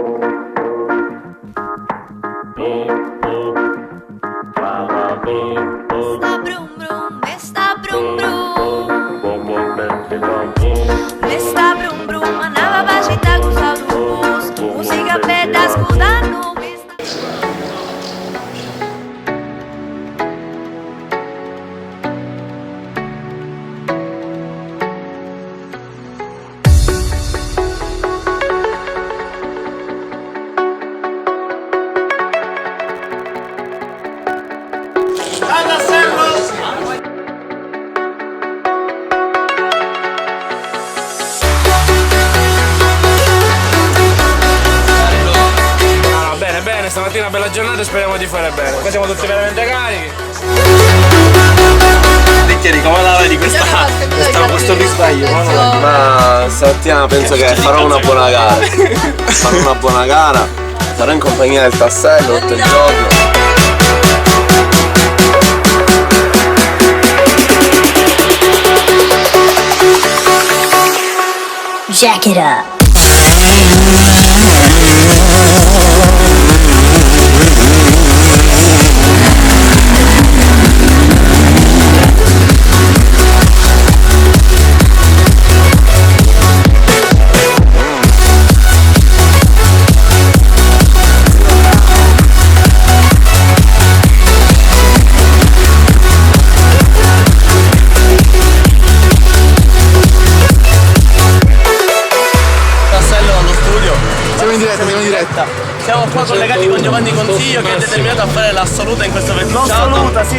Sta brum brum, me sta brum brum. Me sta brum brum, andava pra città com saldo bus. Música preta escutando. Stamattina bella giornata e speriamo di fare bene. Qua siamo tutti veramente carichi. Ricchieri, come la vedi questo risveglio? Ma stamattina penso che farò una buona gara. Farò una buona gara. Sarò in compagnia del tassello tutto il giorno. Jack it up. Siamo qua collegati con Giovanni Consiglio che è determinato a fare l'assoluta in questo verticciato. L'assoluta, sì,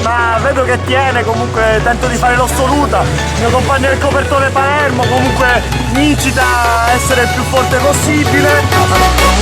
ma vedo che tiene, comunque tento di fare l'assoluta. Il mio compagno del copertone Palermo comunque mi incita a essere il più forte possibile.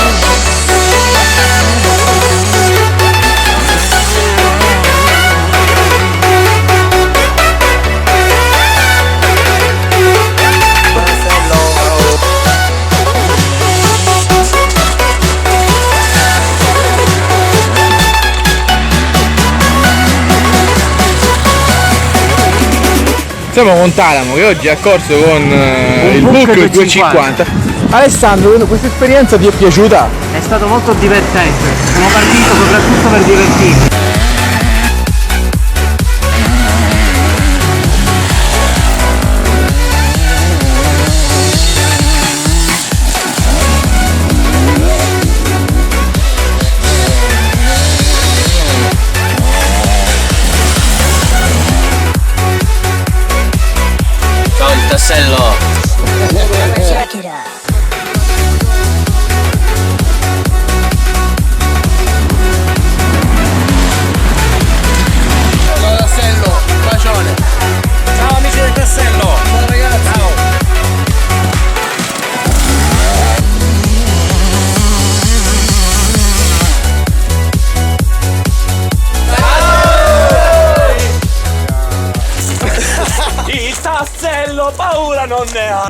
Siamo con Talamo che oggi ha corso con il Book 250. Alessandro, questa esperienza ti è piaciuta? È stato molto divertente, sono partito soprattutto per divertirmi. Tassello. Jack it up. Ciao Tassello, bacione. Ciao amici del Tassello. Ciao ragazzi. Ciao. Il Tassello paura non ne ha.